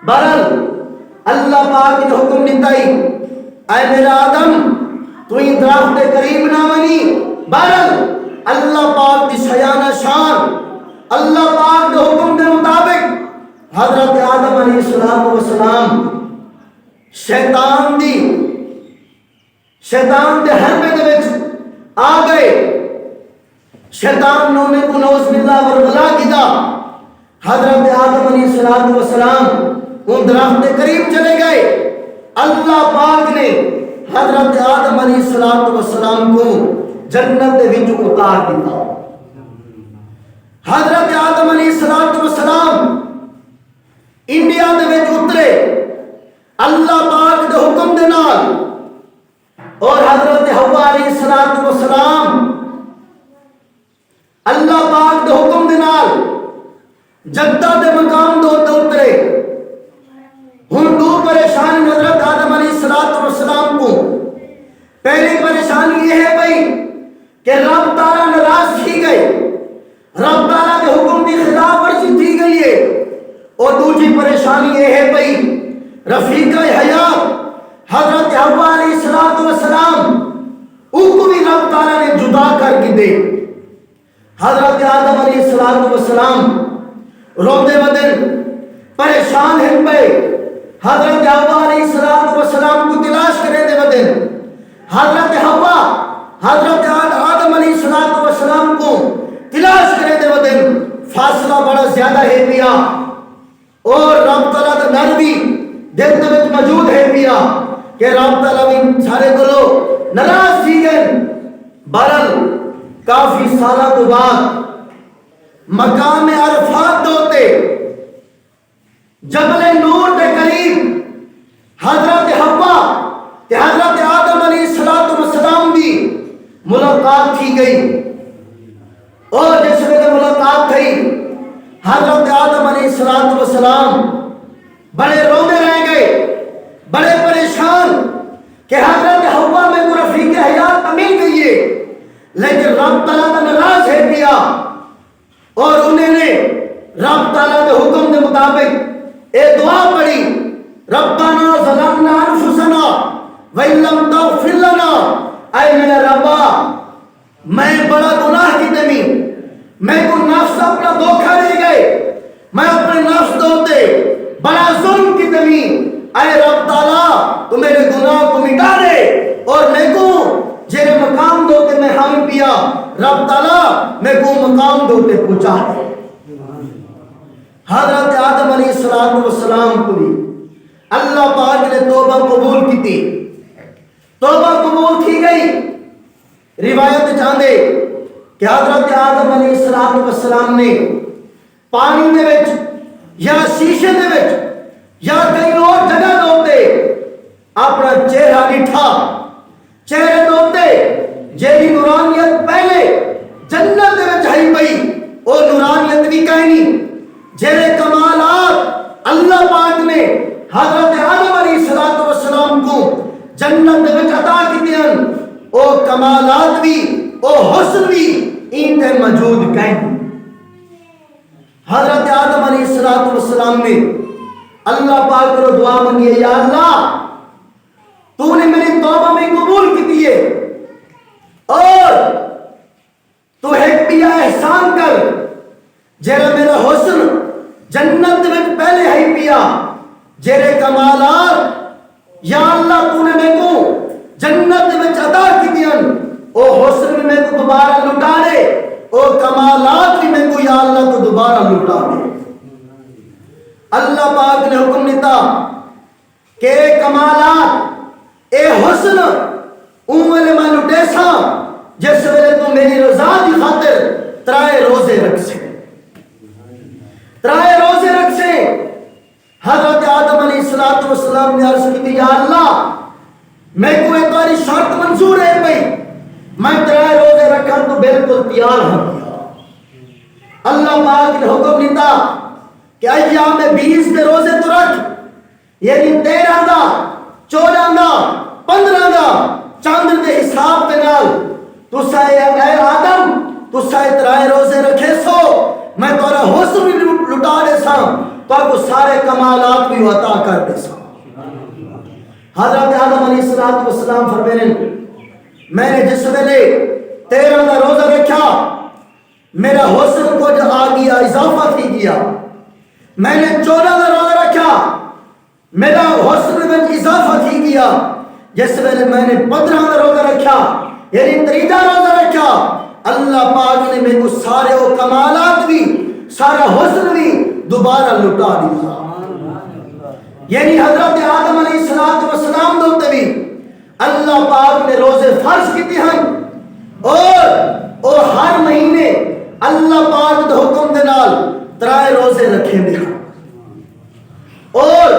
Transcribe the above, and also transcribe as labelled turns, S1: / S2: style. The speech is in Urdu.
S1: بہرحال اللہ پاک نے حکم دیتا ہی اے میرا آدم تو ہی درخت قریب نہ منی. بہرحال اللہ پاک کی شایانہ شان اللہ پاک کے حکم کے مطابق حضرت آدم علیہ السلام شیطان دے حربے دے وچ آ گئے. شیطان نے کو نوز باللہ ورغلا کیتا. حضرت آدم علیہ السلام ان درخت کے قریب چلے گئے. اللہ پاک نے حضرت آدم علیہ السلام کو جنت دے وچ اتار دیتا. حضرت آدم علیہ السلام انڈیا دے وچ اترے اللہ پاک دے حکم دے نال. اور حضرت حوا علیہ السلام اللہ پاک دے حکم دے نال جدہ دے مقام دے اترے. ہن دو پریشانی حضرت آدم علیہ السلام کو. پہلی پریشانی یہ ہے بھائی کہ رب تعالیٰ ناراض کی گئے, رب تعالیٰ کے حکم کی خلاف ورزی کی گئی ہے. اور دوسری پریشانی یہ ہے بھائی رفیق حیات حضرت حوا علیہ السلام ان کو بھی رب تعالیٰ نے جدا کر کے دے. حضرت آدم علیہ السلام روندے بدن پریشان ہیں پہ حضرت حوا علیہ السلام کو تلاش کرے دے بدن. حضرت حوا حضرت آدم علیہ السلام کو تلاش کرے دے بدن فاصلہ بڑا زیادہ ہے پیا. اور رب تعالیٰ کا نر بھی دل دے وچ موجود ہے پیا کہ رب تعالیٰ بھی سارے کو ناراض تھی گئے. بہرحال کافی سالہ تو بعد مقام عرفات ہوتے جبل نور کے قریب حضرت حوا کہ حضرت آدم علیہ السلام بھی ملاقات کی گئی. اور جس میں ملاقات تھی حضرت آدم علیہ السلام بڑے رونے رہ گئے, بڑے پریشان کہ حضرت حوا میں کو رفیق حیات مل گئی ہے لیکن رب تعالیٰ کا ناراض ہے پیا. اور انہیں نے رب تعالیٰ کے حکم کے مطابق اے دعا پڑھی ربنا ظلمنا انفسنا وَإِن لَّمْ تَغْفِرْ لَنَا. اے میرا ربا میں بڑا گناہ کی دمی, میں کو نفس اپنا دھوکہ لے گئے, میں اپنے نفس دوتے بڑا ظلم کی دمی. اے رب تعالیٰ تو میرے گناہ کو مٹا دے اور میں کو جیرے مقام دوتے میں ہم پیا رب تعالیٰ میں کو مقام دوتے پہنچا دے. حضرت آدم علیہ السلام کو بھی اللہ پاک نے توبہ قبول کی تھی. توبہ قبول کی گئی. روایت چاندے کہ حضرت آدم علیہ السلام نے پانی دے وچ یا شیشے دے وچ یا کہیں اور جگہ دوتے اپنا چہرہ نٹھا, چہرے دوتے جیڑی نورانیت پہلے جنت دے وچ آئی پئی او نورانیت بھی کہیں جیڑے کمالات اللہ پاک نے حضرت آدم علیہ السلام کو جنت دے وچ عطا کیتے ہیں او کمالات بھی او حسن بھی ان تے موجود کہیں. حضرت آدم علیہ السلام نے اللہ پاک کو دعا مانگی ہے یا اللہ تو نے میری توبہ میں قبول کی ہے اور تو ایک بھی احسان کر جیرا میرا حسن جنت میں پہلے ہی پیا جیرے کمالات یا اللہ تو نے میں کو جنت میں عطا کی دیا او حسن میں کو دوبارہ لٹا دے او کمالات بھی میں کو یا اللہ تو دوبارہ لٹا دے. اللہ پاک نے حکم دیتا کہ اے کمالات اے حسن ویلے میں لٹے سا جس ویلے تو میری رضا کی خاطر ترائے روزے رکھ سے, ترائے روزے رکھ سے. حضرت آدم علیہ السلام نے عرض کی یا اللہ میں کو ایک باری شرط منظور ہے بھئی میں ترائے روزے رکھا تو بالکل تیار ہوں. اللہ پاک نے حکم دیتا کہ ایام 20 کے روزے تو رکھ یعنی 13 دا 14 دا 15 دا چاند کے حساب کے نال تو سائے اے آدم تو سائے ترائے روزے رکھے سو میں تورا حسن بھی لٹا دے سا تو آپ کو سارے کمالات بھی عطا کر دے سا. حضرت آدم علیہ السلام فرمائیں میں نے جس ویلے 13 کا روزہ رکھا میرا حسن کو جو آ گیا اضافہ تھی گیا. میں نے 14 کا روزہ رکھا میرا حسن میں اضافہ تھی گیا. جس ویلے میں نے 15 کا روزہ رکھا یعنی 3 روزہ رکھا اللہ پاک نے میرے کو سارے وہ کمالات بھی سارا حسن بھی دوبارہ لٹا دیا. یعنی حضرت آدم علیہ السلام دوتے بھی اللہ پاک نے روزے فرض کیتے ہیں اور ہر مہینے اللہ پاک دے حکم دے نال 3 روزے رکھے دے ہیں اور